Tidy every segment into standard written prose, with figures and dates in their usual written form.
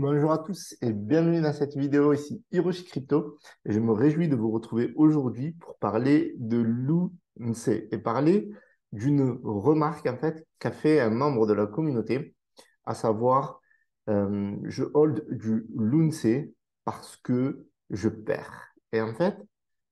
Bonjour à tous et bienvenue dans cette vidéo ici Hiroshi Crypto. Et je me réjouis de vous retrouver aujourd'hui pour parler de l'UNC et parler d'une remarque en fait qu'a fait un membre de la communauté, à savoir je hold du l'UNC parce que je perds. Et en fait,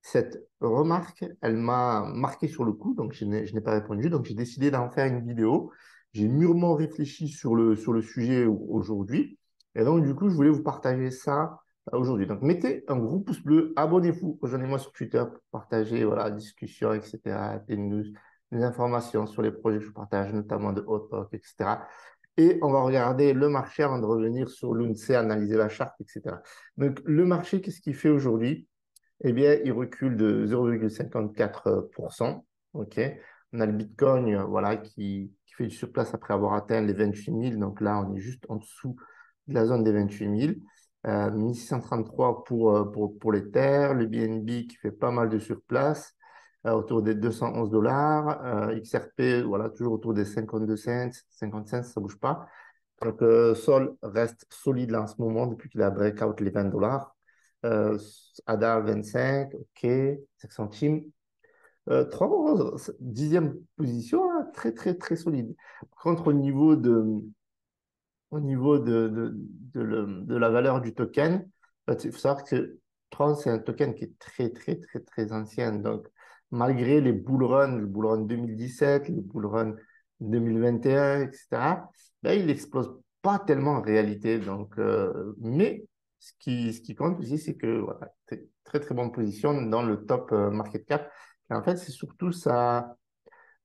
cette remarque, elle m'a marqué sur le coup, donc je n'ai pas répondu, donc j'ai décidé d'en faire une vidéo. J'ai mûrement réfléchi sur le sujet aujourd'hui. Et donc, du coup, je voulais vous partager ça aujourd'hui. Donc, mettez un gros pouce bleu, abonnez-vous, rejoignez-moi sur Twitter pour partager, voilà, la discussion, etc., des news, des informations sur les projets que je partage, notamment de Hottalk, etc. Et on va regarder le marché avant de revenir sur l'UNC, analyser la charte, etc. Donc, le marché, qu'est-ce qu'il fait aujourd'hui? Eh bien, il recule de 0,54%. OK. On a le Bitcoin voilà, qui fait du surplace après avoir atteint les 28 000. Donc là, on est juste en dessous de la zone des 28 000. 1633 pour l'Ether. Le BNB qui fait pas mal de surplace, autour des 211 dollars. XRP, voilà, toujours autour des 52 cents. 50 cents, ça ne bouge pas. Donc, Sol reste solide là en ce moment depuis qu'il a breakout les 20 dollars. Euh, ADA 25, OK, 5 centimes. Trump, 10e position, là, très, très, très solide. Par contre, au niveau de la valeur du token, il faut savoir que Tron, c'est un token qui est très, très, très, très ancien. Donc, malgré les bull runs, le bull run 2017, le bull run 2021, etc., ben, il n'explose pas tellement en réalité. Donc, mais ce qui compte aussi, c'est que voilà, très, très, très bonne position dans le top market cap. Et en fait, c'est surtout sa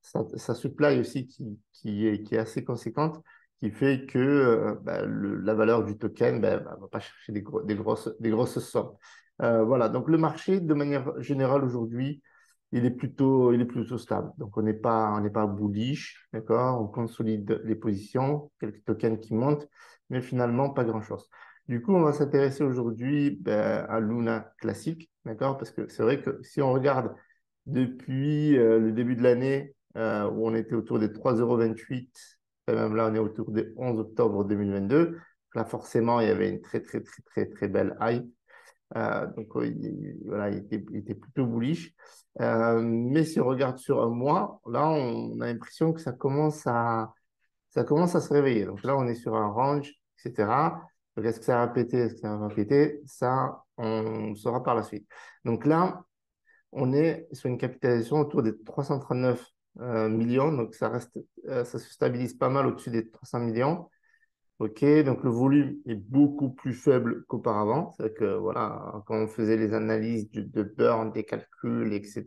supply aussi qui est assez conséquente, qui fait que la valeur du token va pas chercher des grosses sommes. Voilà, donc le marché, de manière générale aujourd'hui, il est plutôt stable. Donc on n'est pas bullish, d'accord? On consolide les positions, quelques tokens qui montent, mais finalement pas grand-chose. Du coup, on va s'intéresser aujourd'hui à Luna classique, d'accord? Parce que c'est vrai que si on regarde depuis le début de l'année, où on était autour des 3,28 €, et même là, on est autour des 11 octobre 2022. Là, forcément, il y avait une très, très, très, très, très belle high. Donc, voilà, il était plutôt bullish. Mais si on regarde sur un mois, là, on a l'impression que ça commence à se réveiller. Donc là, on est sur un range, etc. Donc, est-ce que ça va péter? Est-ce que ça va pas péter? Ça, on saura par la suite. Donc là, on est sur une capitalisation autour des 339 millions, donc ça se stabilise pas mal au-dessus des 300 millions. OK, donc le volume est beaucoup plus faible qu'auparavant. C'est que voilà, quand on faisait les analyses de burn, des calculs, etc.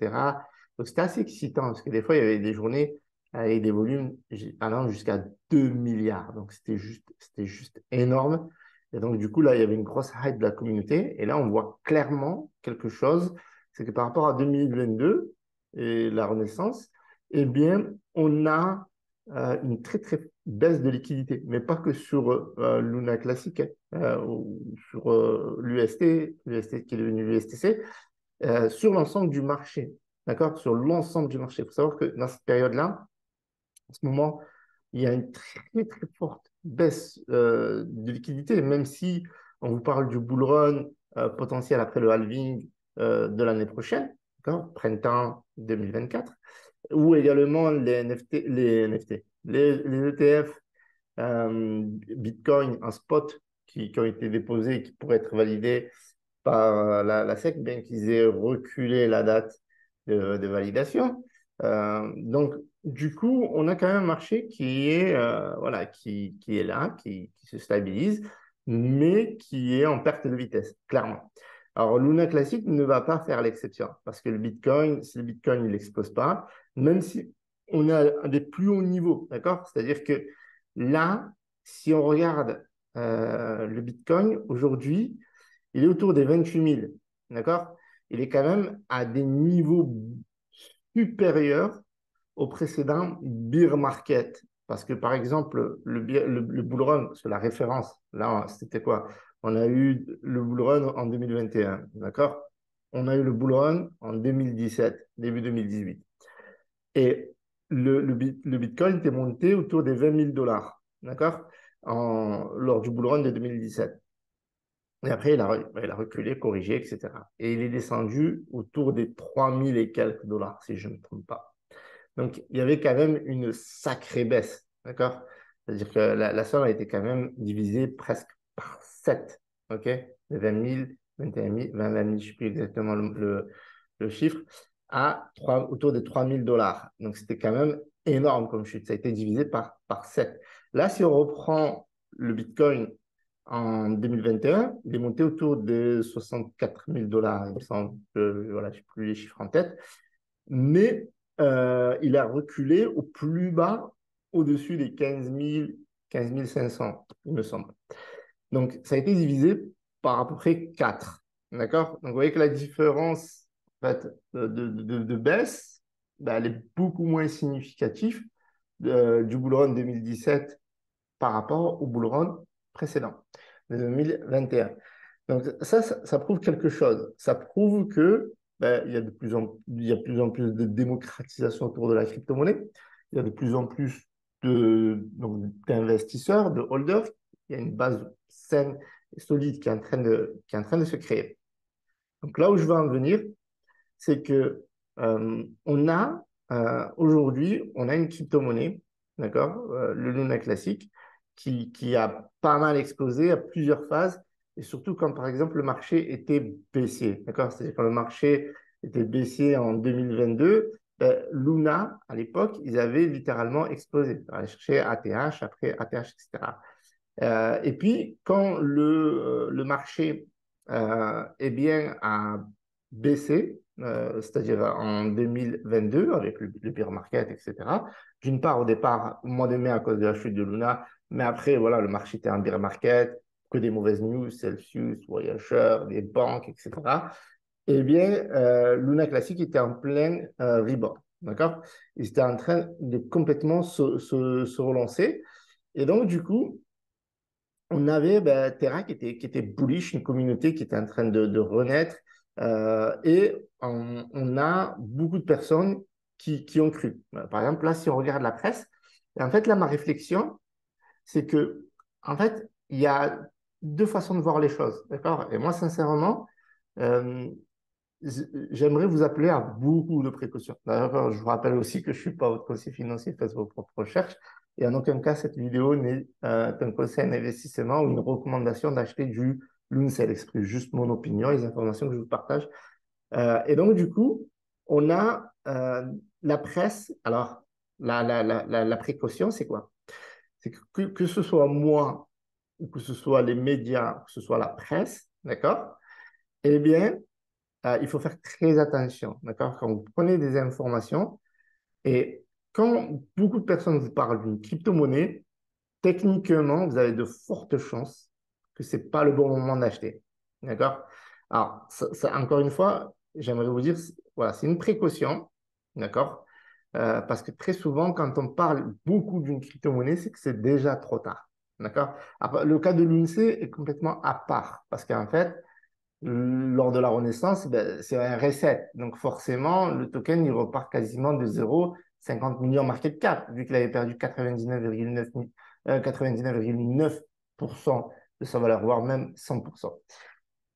Donc c'était assez excitant parce que des fois, il y avait des journées avec des volumes allant jusqu'à 2 milliards. Donc c'était juste énorme. Et donc du coup, là, il y avait une grosse hype de la communauté. Et là, on voit clairement quelque chose, c'est que par rapport à 2022 et la Renaissance, eh bien, on a une très, très baisse de liquidité, mais pas que sur Luna classique, ou sur l'UST qui est devenu l'USTC, sur l'ensemble du marché. D'accord? Sur l'ensemble du marché. Il faut savoir que dans cette période-là, en ce moment, il y a une très, très forte baisse de liquidité, même si on vous parle du bull run potentiel après le halving de l'année prochaine, d'accord? Printemps 2024, ou également les ETF Bitcoin en spot qui ont été déposés et qui pourraient être validés par la SEC, bien qu'ils aient reculé la date de validation. Donc, du coup, on a quand même un marché voilà, qui est là, qui se stabilise, mais qui est en perte de vitesse, clairement. Alors, Luna Classic ne va pas faire l'exception parce que le Bitcoin, si le Bitcoin il n'explose pas, même si on est à des plus hauts niveaux, d'accord? C'est-à-dire que là, si on regarde le Bitcoin aujourd'hui, il est autour des 28 000, d'accord? Il est quand même à des niveaux supérieurs au précédent bear market. Parce que, par exemple, le bull run, parce que la référence, là, c'était quoi? On a eu le bull run en 2021, d'accord? On a eu le bull run en 2017, début 2018. Et le Bitcoin était monté autour des 20 000 dollars, d'accord? Lors du bull run de 2017. Et après, il a reculé, corrigé, etc. Et il est descendu autour des 3000 et quelques dollars, si je ne me trompe pas. Donc, il y avait quand même une sacrée baisse, d'accord? C'est-à-dire que la somme a été quand même divisée presque par 7, ok? De 20 000, 21 000, 20 000, je ne sais plus exactement le chiffre, autour des 3000 dollars. Donc, c'était quand même énorme comme chute. Ça a été divisé par 7. Là, si on reprend le Bitcoin en 2021, il est monté autour de 64 000 dollars, il me semble. Voilà, je n'ai plus les chiffres en tête. Mais il a reculé au plus bas, au-dessus des 15 000, 15 500, il me semble. Donc, ça a été divisé par à peu près 4. D'accord? Donc, vous voyez que la différence en fait, de baisse, ben, elle est beaucoup moins significative du bull run 2017 par rapport au bull run précédent, de 2021. Donc, ça prouve quelque chose. Ça prouve que ben, il y a de plus en plus de démocratisation autour de la crypto-monnaie. Il y a de plus en plus d'investisseurs, de holders. Il y a une base saine et solide qui est en train de se créer. Donc là où je veux en venir, c'est que aujourd'hui, on a une crypto-monnaie, d'accord, le Luna classique, qui a pas mal explosé à plusieurs phases, et surtout quand, par exemple, le marché était baissier, d'accord, c'est-à-dire quand le marché était baissier en 2022, ben, Luna, à l'époque, ils avaient littéralement explosé. On allait chercher ATH, après ATH, etc. Et puis, quand le marché eh bien, a baissé, c'est-à-dire en 2022, avec le bear market, etc., d'une part, au départ, au mois de mai, à cause de la chute de Luna, mais après, voilà, le marché était en bear market, que des mauvaises news, Celsius, Voyageur, des banques, etc. Eh bien, Luna Classic était en plein rebond, d'accord? Il était en train de complètement se relancer. Et donc, du coup, on avait ben, Terra qui était bullish, une communauté qui était en train de renaître. Et on a beaucoup de personnes qui ont cru. Par exemple, là, si on regarde la presse, et en fait, là, ma réflexion, c'est que, en fait, il y a deux façons de voir les choses. D'accord? Et moi, sincèrement, euh, j'aimerais vous appeler à beaucoup de précautions. D'ailleurs, je vous rappelle aussi que je ne suis pas votre conseiller financier, faites vos propres recherches. Et en aucun cas, cette vidéo n'est un conseil d'investissement ou une recommandation d'acheter du Luncel. C'est juste mon opinion, les informations que je vous partage. Et donc, du coup, on a la presse. Alors, la précaution, c'est quoi? C'est que ce soit moi, ou que ce soit les médias, que ce soit la presse, d'accord? Eh bien, il faut faire très attention, d'accord? Quand vous prenez des informations et quand beaucoup de personnes vous parlent d'une crypto-monnaie, techniquement, vous avez de fortes chances que ce n'est pas le bon moment d'acheter, d'accord? Alors, encore une fois, j'aimerais vous dire, voilà, c'est une précaution, d'accord? Parce que très souvent, quand on parle beaucoup d'une crypto-monnaie, c'est que c'est déjà trop tard, d'accord? Le cas de l'INSEE est complètement à part parce qu'en fait, lors de la Renaissance, ben, c'est un reset. Donc forcément, le token, il repart quasiment de zéro, 50 millions market cap, vu qu'il avait perdu 99,9% de sa valeur, voire même 100%.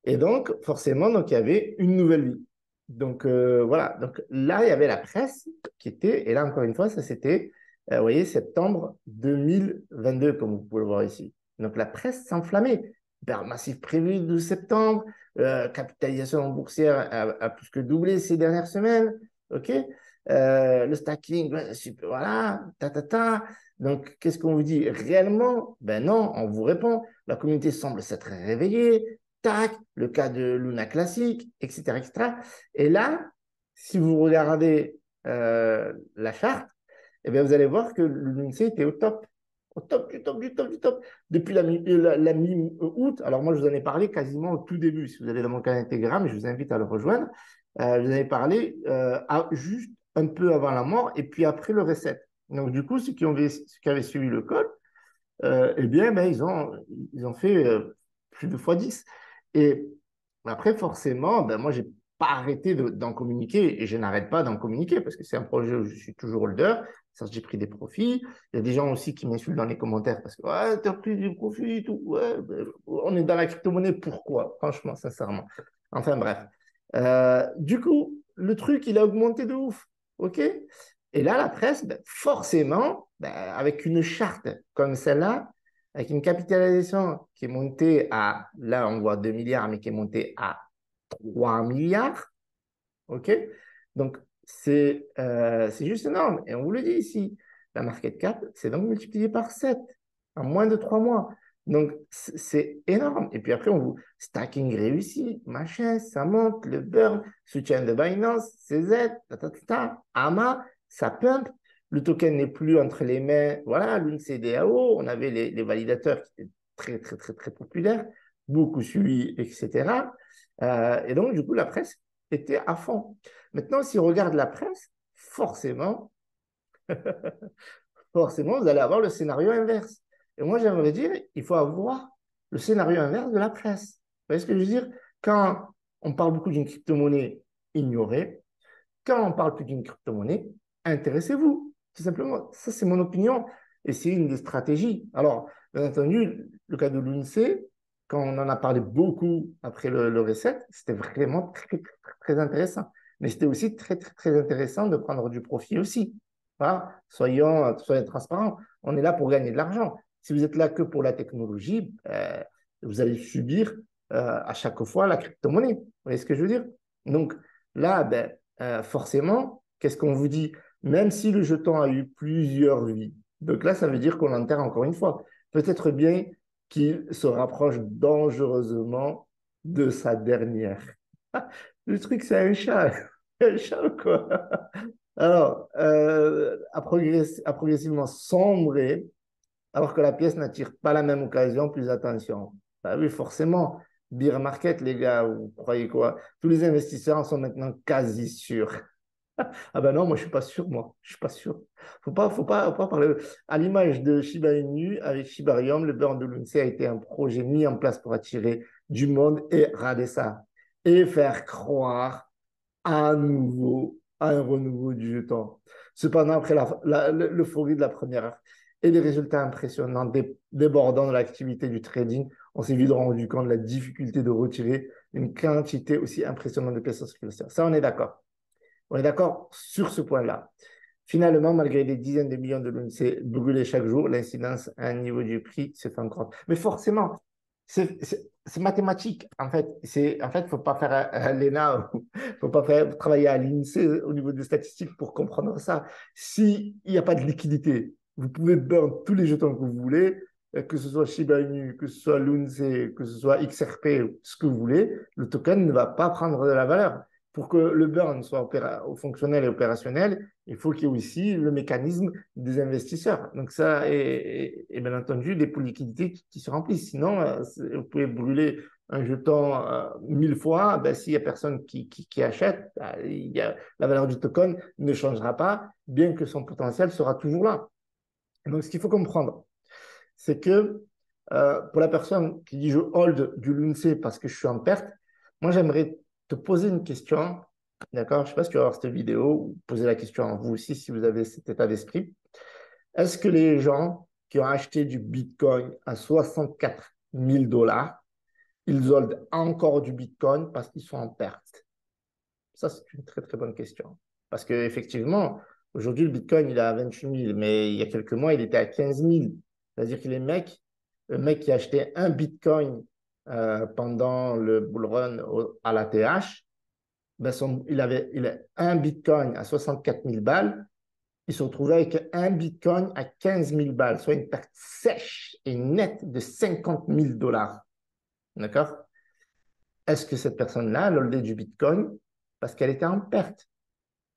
Et donc, forcément, donc, il y avait une nouvelle vie. Donc, voilà. Donc, là, il y avait la presse qui était, et là, encore une fois, ça c'était, vous voyez, septembre 2022, comme vous pouvez le voir ici. Donc, la presse s'enflammait. Bear massif prévu de septembre, capitalisation boursière a plus que doublé ces dernières semaines. OK? Le stacking, ouais, super, voilà, ta. Donc, qu'est-ce qu'on vous dit? Réellement? Ben non, on vous répond. La communauté semble s'être réveillée. Tac, le cas de Luna Classic, etc., etc. Et là, si vous regardez la charte, eh bien, vous allez voir que l'INSEE était au top, du top, du top, du top. Depuis la mi-août, alors moi, je vous en ai parlé quasiment au tout début. Si vous allez dans mon canal Telegram, je vous invite à le rejoindre. Je vous en ai parlé juste un peu avant la mort et puis après le reset. Donc, du coup, ceux qui avaient suivi le code, eh bien, ben, ils ont fait plus de x10. Et après, forcément, ben, moi, j'ai pas arrêter d'en communiquer et je n'arrête pas d'en communiquer parce que c'est un projet où je suis toujours holder. Ça, j'ai pris des profits. Il y a des gens aussi qui m'insultent dans les commentaires parce que ouais, tu as pris du profit et tout. Ouais, ben, on est dans la crypto-monnaie, pourquoi? Franchement, sincèrement. Enfin, bref. Du coup, le truc, il a augmenté de ouf. OK? Et là, la presse, ben, forcément, ben, avec une charte comme celle-là, avec une capitalisation qui est montée à, là, on voit 2 milliards, mais qui est montée à 3 milliards. OK? Donc, c'est juste énorme. Et on vous le dit ici, la market cap, c'est donc multiplié par 7 en moins de 3 mois. Donc, c'est énorme. Et puis après, on vous stacking réussi, machin, ça monte, le burn, soutien de Binance, CZ, AMA, ça pump. Le token n'est plus entre les mains. Voilà, l'UNCDAO, on avait les validateurs qui étaient très, très, très, très populaires, beaucoup suivis, etc. Et donc, du coup, la presse était à fond. Maintenant, si on regarde la presse, forcément, forcément, vous allez avoir le scénario inverse. Et moi, j'aimerais dire, il faut avoir le scénario inverse de la presse. Vous voyez ce que je veux dire? Quand on parle beaucoup d'une crypto-monnaie, ignorée. Quand on parle plus d'une crypto-monnaie, intéressez-vous. Tout simplement, ça, c'est mon opinion et c'est une des stratégies. Alors, bien entendu, le cas de l'UNC, quand on en a parlé beaucoup après le reset, c'était vraiment très, très, très intéressant. Mais c'était aussi très, très, très intéressant de prendre du profit aussi. Voilà. Soyons transparents. On est là pour gagner de l'argent. Si vous êtes là que pour la technologie, vous allez subir à chaque fois la crypto-monnaie. Vous voyez ce que je veux dire? Donc là, ben, forcément, qu'est-ce qu'on vous dit? Même si le jeton a eu plusieurs vies, donc là, ça veut dire qu'on l'enterre encore une fois. Peut-être bien qu'il se rapproche dangereusement de sa dernière. Le truc, c'est un chat. Un chat, quoi. Alors, a progressivement sombré, alors que la pièce n'attire pas la même occasion, plus attention. Bah oui, forcément. Bear market, les gars, vous croyez quoi? Tous les investisseurs en sont maintenant quasi sûrs. Ah ben non, moi je suis pas sûr, moi. Je suis pas sûr. Faut pas parler. À l'image de Shiba Inu, avec Shibarium, le burn de l'UNC a été un projet mis en place pour attirer du monde et rader ça. Et faire croire à nouveau à un renouveau du jeton. Cependant, après l'euphorie de la première heure et des résultats impressionnants débordant de l'activité du trading, on s'est vite rendu compte de la difficulté de retirer une quantité aussi impressionnante de pièces en circulation. Ça, on est d'accord. On est d'accord sur ce point-là. Finalement, malgré des dizaines de millions de l'UNC brûlés chaque jour, l'incidence à un niveau du prix se fait encore. Mais forcément, c'est mathématique. En fait, faut pas faire un l'ENA, faut pas travailler à l'INSEE au niveau des statistiques pour comprendre ça. S'il n'y a pas de liquidité, vous pouvez burn tous les jetons que vous voulez, que ce soit Shiba Inu, que ce soit l'UNC, que ce soit XRP, ce que vous voulez, le token ne va pas prendre de la valeur. Pour que le burn soit fonctionnel et opérationnel, il faut qu'il y ait aussi le mécanisme des investisseurs. Donc ça, et bien entendu, des pools de liquidités qui se remplissent. Sinon, vous pouvez brûler un jeton 1000 fois, ben, s'il n'y a personne qui achète, ben, la valeur du token ne changera pas, bien que son potentiel sera toujours là. Donc ce qu'il faut comprendre, c'est que pour la personne qui dit je hold du LUNC parce que je suis en perte, moi j'aimerais te poser une question, d'accord? Je ne sais pas si tu vas voir cette vidéo ou poser la question à vous aussi si vous avez cet état d'esprit. Est-ce que les gens qui ont acheté du Bitcoin à 64 000 dollars, ils holdent encore du Bitcoin parce qu'ils sont en perte? Ça, c'est une très très bonne question. Parce qu'effectivement, aujourd'hui, le Bitcoin, il est à 28 000, mais il y a quelques mois, il était à 15 000. C'est-à-dire que le mec qui achetait un Bitcoin pendant le bull run à la TH, ben il a un Bitcoin à 64 000 balles. Il se retrouvait avec un Bitcoin à 15 000 balles, soit une perte sèche et nette de 50 000 dollars. D'accord? Est-ce que cette personne-là, elle holdait du Bitcoin parce qu'elle était en perte?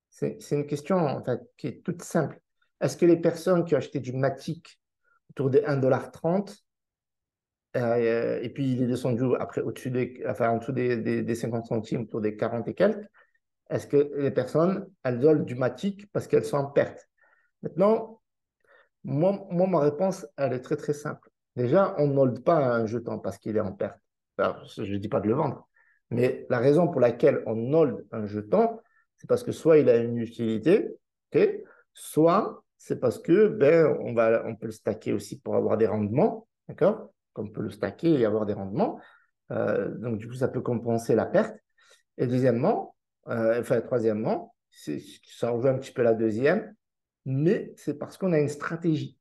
C'est une question en fait, qui est toute simple. Est-ce que les personnes qui ont acheté du Matic autour de 1,30 $ et puis il est descendu après en dessous des 50 centimes, autour des 40 et quelques, est-ce que les personnes, elles holdent du Matic parce qu'elles sont en perte? Maintenant, moi, ma réponse, elle est très très simple. Déjà, on n'holde pas un jeton parce qu'il est en perte. Alors, je ne dis pas de le vendre. Mais la raison pour laquelle on hold un jeton, c'est parce que soit il a une utilité, ok, soit c'est parce que on peut le stacker aussi pour avoir des rendements, d'accord? On peut le stacker et avoir des rendements. Donc, du coup, ça peut compenser la perte. Et deuxièmement, troisièmement, ça rejoint un petit peu la deuxième, mais c'est parce qu'on a une stratégie.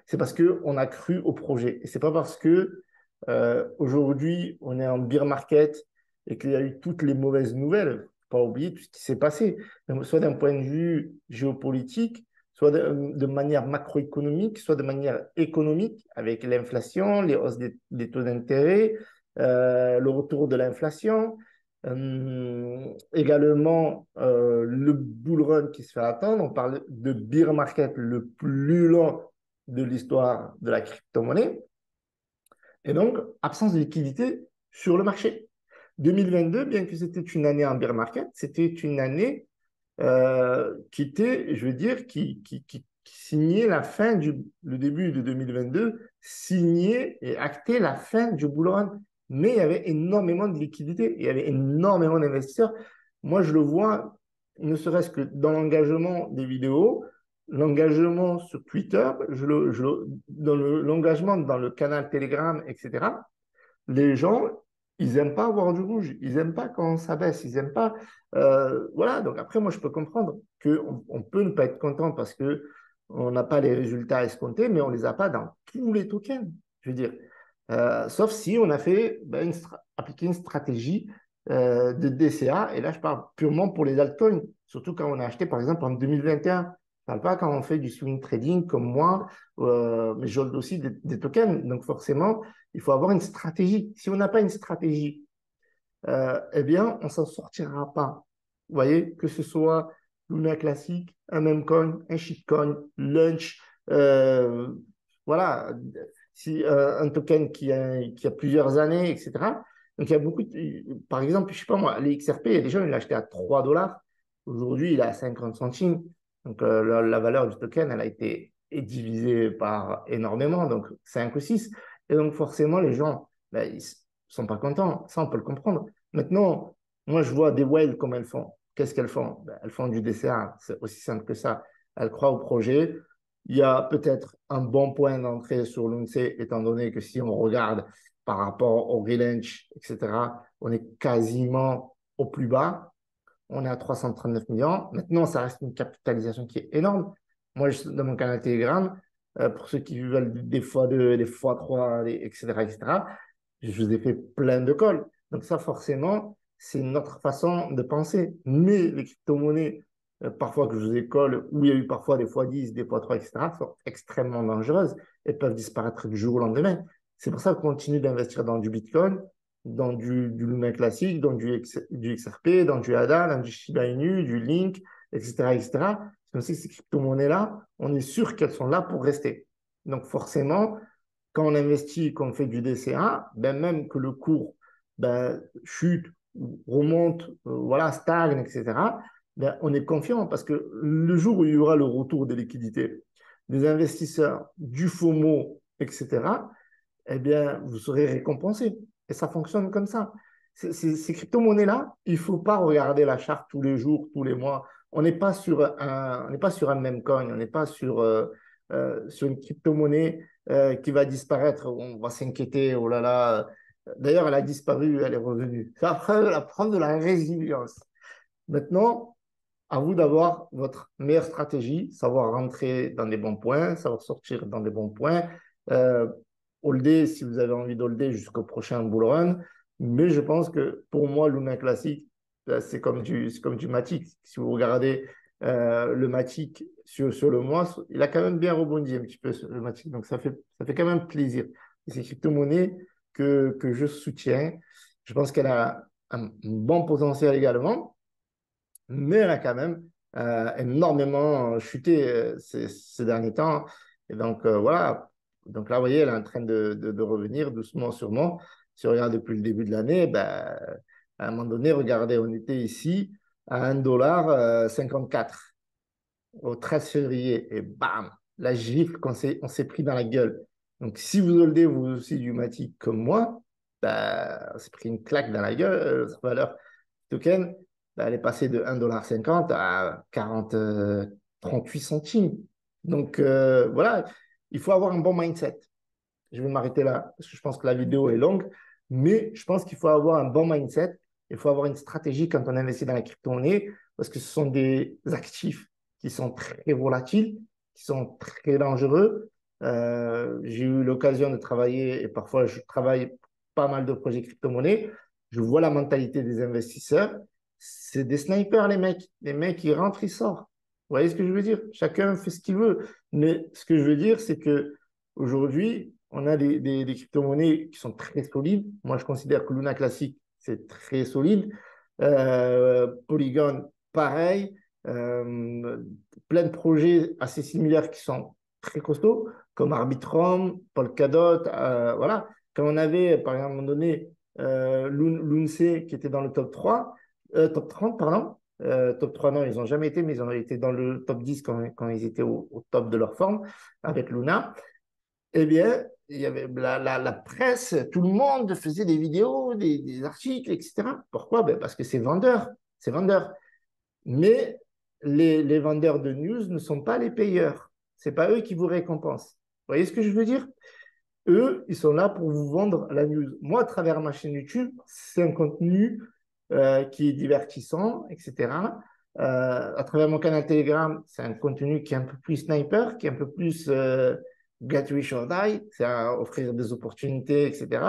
C'est parce qu'on a cru au projet. Et c'est pas parce que aujourd'hui, on est en bear market et qu'il y a eu toutes les mauvaises nouvelles. Faut pas oublier tout ce qui s'est passé, donc, soit d'un point de vue géopolitique, soit de manière macroéconomique, soit de manière économique, avec l'inflation, les hausses des taux d'intérêt, le retour de l'inflation, également le bull run qui se fait attendre. On parle de bear market le plus long de l'histoire de la crypto-monnaie. Et donc, absence de liquidité sur le marché. 2022, bien que c'était une année en bear market, c'était une année qui était, je veux dire, qui signait la fin le début de 2022, signait et actait la fin du bull run. Mais il y avait énormément de liquidités, il y avait énormément d'investisseurs. Moi, je le vois, ne serait-ce que dans l'engagement des vidéos, l'engagement sur Twitter, dans l'engagement dans le canal Telegram, etc. Les gens, ils n'aiment pas avoir du rouge, ils n'aiment pas quand ça baisse, ils n'aiment pas. Voilà, donc après, moi, je peux comprendre qu'on peut ne pas être content parce qu'on n'a pas les résultats escomptés, mais on ne les a pas dans tous les tokens, je veux dire. Sauf si on a fait appliqué une stratégie de DCA, et là, je parle purement pour les altcoins, surtout quand on a acheté, par exemple, en 2021. Je ne parle pas quand on fait du swing trading comme moi, mais j'hold aussi des tokens. Donc, forcément, il faut avoir une stratégie. Si on n'a pas une stratégie, eh bien, on ne s'en sortira pas. Vous voyez, que ce soit Luna Classic, un memcoin, un shitcoin, Lunch, voilà, si, un token qui a plusieurs années, etc. Donc, il y a beaucoup par exemple, je ne sais pas moi, les XRP, il y a des gens, ils l'ont acheté à 3 dollars. Aujourd'hui, il est à 50 centimes. Donc, la valeur du token, elle a été divisée par énormément, donc 5 ou 6. Et donc, forcément, les gens, ben, ils sont pas contents. Ça, on peut le comprendre. Maintenant, moi, je vois des whales comme elles font. Qu'est-ce qu'elles font? Ben, elles font du DCA. C'est aussi simple que ça. Elles croient au projet. Il y a peut-être un bon point d'entrée sur l'UNC, étant donné que si on regarde par rapport au Relanch, etc., on est quasiment au plus bas. On est à 339 millions. Maintenant, ça reste une capitalisation qui est énorme. Moi, dans mon canal Telegram, pour ceux qui veulent des fois 2, des fois 3, etc., etc., je vous ai fait plein de calls. Donc ça, forcément, c'est notre façon de penser. Mais les crypto-monnaies, parfois que je vous ai call, où il y a eu parfois des fois 10, des fois 3, etc., sont extrêmement dangereuses et peuvent disparaître du jour au lendemain. C'est pour ça qu'on continue d'investir dans du Bitcoin, dans du Luna classique, dans du XRP, dans du ADA, dans du Shiba Inu, du Link, etc., etc. C'est comme si ces crypto-monnaies-là, on est sûr qu'elles sont là pour rester. Donc forcément, quand on investit, qu'on fait du DCA, ben même que le cours chute, remonte, voilà, stagne, etc., ben on est confiant parce que le jour où il y aura le retour des liquidités, des investisseurs, du FOMO, etc., eh bien, vous serez récompensé. Et ça fonctionne comme ça. Ces crypto-monnaies-là, il ne faut pas regarder la charte tous les jours, tous les mois. On n'est pas sur un même coin, on n'est pas sur une crypto-monnaie qui va disparaître. On va s'inquiéter, oh là là. D'ailleurs, elle a disparu, elle est revenue. Ça prend de la résilience. Maintenant, à vous d'avoir votre meilleure stratégie, savoir rentrer dans des bons points, savoir sortir dans des bons points. Euh, Holder si vous avez envie d'holder jusqu'au prochain bull run. Mais je pense que pour moi, Luna Classic, c'est comme du Matic. Si vous regardez le Matic sur le mois, il a quand même bien rebondi un petit peu sur le Matic. Donc ça fait quand même plaisir. Et c'est une crypto-monnaie que je soutiens. Je pense qu'elle a un bon potentiel également, mais elle a quand même énormément chuté ces derniers temps. Et donc, voilà. Donc là, vous voyez, elle est en train de revenir doucement, sûrement. Si on regarde depuis le début de l'année, ben, à un moment donné, regardez, on était ici à 1,54 $ au 13 février. Et bam, la gifle qu'on on s'est pris dans la gueule. Donc, si vous holdez vous aussi du Matic comme moi, bah, on s'est pris une claque dans la gueule. Sa valeur token, bah, elle est passée de 1,50 $ à 38 centimes. Donc, voilà, il faut avoir un bon mindset. Je vais m'arrêter là parce que je pense que la vidéo est longue, mais je pense qu'il faut avoir un bon mindset. Il faut avoir une stratégie quand on investit dans la crypto-monnaie parce que ce sont des actifs qui sont très volatiles, qui sont très dangereux. J'ai eu l'occasion de travailler et parfois je travaille pas mal de projets crypto-monnaie. Je vois la mentalité des investisseurs. C'est des snipers, les mecs. Les mecs, ils rentrent, ils sortent. Vous voyez ce que je veux dire? Chacun fait ce qu'il veut. Mais ce que je veux dire, c'est que aujourd'hui, on a des crypto-monnaies qui sont très solides. Moi, je considère que Luna Classic, c'est très solide. Polygon, pareil. Euh, Plein de projets assez similaires qui sont très costauds, comme Arbitrum, Polkadot. Voilà. Quand on avait, par exemple, à un moment donné, Lunce qui était dans le top 3, top 30, pardon. Top 3, non, ils n'ont jamais été, mais ils ont été dans le top 10 quand ils étaient au top de leur forme avec Luna. Eh bien, il y avait la presse, tout le monde faisait des vidéos, des articles, etc. Pourquoi? Ben parce que c'est vendeur, c'est vendeur. Mais les vendeurs de news ne sont pas les payeurs. Ce n'est pas eux qui vous récompensent. Vous voyez ce que je veux dire? Eux, ils sont là pour vous vendre la news. Moi, à travers ma chaîne YouTube, c'est un contenu qui est divertissant, etc. À travers mon canal Telegram, c'est un contenu qui est un peu plus sniper, qui est un peu plus get rich or die, c'est à offrir des opportunités, etc.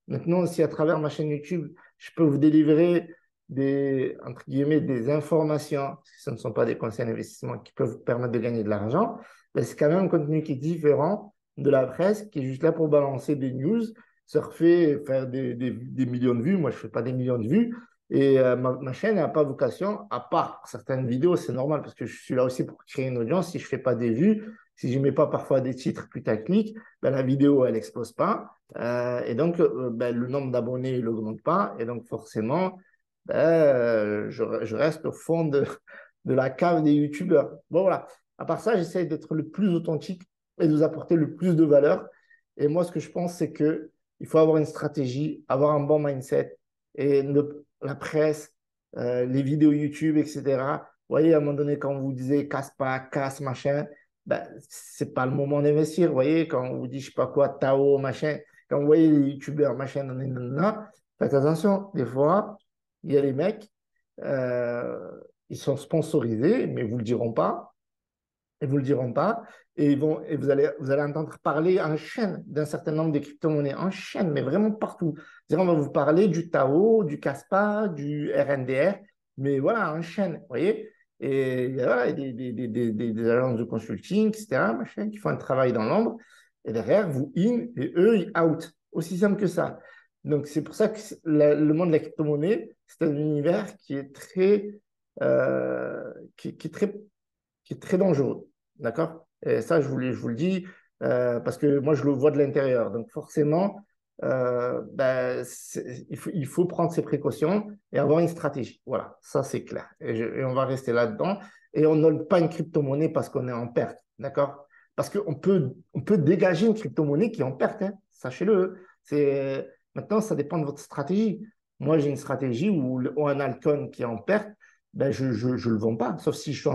Maintenant, aussi à travers ma chaîne YouTube, je peux vous délivrer des, entre guillemets, des informations, ce ne sont pas des conseils d'investissement qui peuvent vous permettre de gagner de l'argent, mais c'est quand même un contenu qui est différent de la presse, qui est juste là pour balancer des news, surfer, faire des millions de vues. Moi, je ne fais pas des millions de vues. Et ma chaîne n'a pas vocation, à part pour certaines vidéos, c'est normal parce que je suis là aussi pour créer une audience. Si je ne fais pas des vues, si je ne mets pas parfois des titres putaclic, ben, la vidéo, elle n'explose pas. Et donc, ben, le nombre d'abonnés n'augmente pas. Et donc, forcément, ben, je reste au fond de la cave des youtubeurs. Bon, voilà. À part ça, j'essaie d'être le plus authentique et de vous apporter le plus de valeur. Et moi, ce que je pense, c'est qu'il faut avoir une stratégie, avoir un bon mindset et la presse, les vidéos YouTube, etc. Vous voyez, à un moment donné, quand on vous disait casse pas, casse, machin, ben, c'est pas le moment d'investir. Vous voyez, quand on vous dit, je sais pas quoi, Tao, machin, quand vous voyez les YouTubeurs, machin, nanana, faites attention. Des fois, il y a les mecs, euh, ils sont sponsorisés, mais ils vous le diront pas. Ils vous le diront pas. Et vous allez entendre parler en chaîne d'un certain nombre de crypto-monnaies, en chaîne, mais vraiment partout. C'est-à-dire, on va vous parler du Tao, du Caspa, du RNDR, mais voilà, en chaîne, vous voyez. Et voilà, des agences de consulting, etc., machin, qui font un travail dans l'ombre. Et derrière, vous in et eux, ils out. Aussi simple que ça. Donc, c'est pour ça que le monde de la crypto-monnaie, c'est un univers qui est qui est qui est très dangereux. D'accord? Et ça, je vous le dis parce que moi, je le vois de l'intérieur. Donc, forcément, ben, il faut prendre ses précautions et avoir une stratégie. Voilà, ça, c'est clair. Et on va rester là-dedans. Et on n'a pas une crypto-monnaie parce qu'on est en perte. D'accord? Parce on peut dégager une crypto-monnaie qui est en perte. Hein, sachez-le. Maintenant, ça dépend de votre stratégie. Moi, j'ai une stratégie où un altcoin qui est en perte, ben je ne le vends pas, sauf si je suis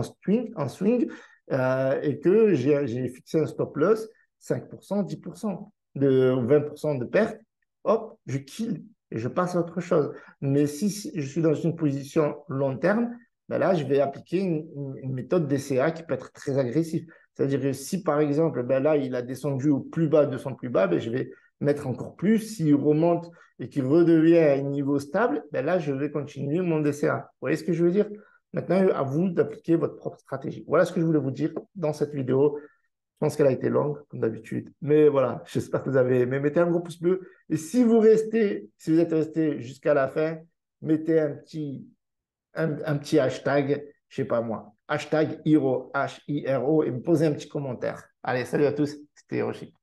en swing et que j'ai fixé un stop loss 5%, 10% de 20% de perte, hop, je kill et je passe à autre chose. Mais si je suis dans une position long terme, ben là, je vais appliquer une méthode DCA qui peut être très agressive. C'est-à-dire que si, par exemple, ben là, il a descendu au plus bas de son plus bas, ben je vais mettre encore plus. S'il remonte et qu'il redevient à un niveau stable, ben là, je vais continuer mon DCA. Vous voyez ce que je veux dire? Maintenant, à vous d'appliquer votre propre stratégie. Voilà ce que je voulais vous dire dans cette vidéo. Je pense qu'elle a été longue, comme d'habitude. Mais voilà, j'espère que vous avez aimé. Mettez un gros pouce bleu. Et si vous êtes resté jusqu'à la fin, mettez un petit hashtag, je ne sais pas moi, hashtag Hiro, H-I-R-O, et me posez un petit commentaire. Allez, salut à tous, c'était Hiroshi.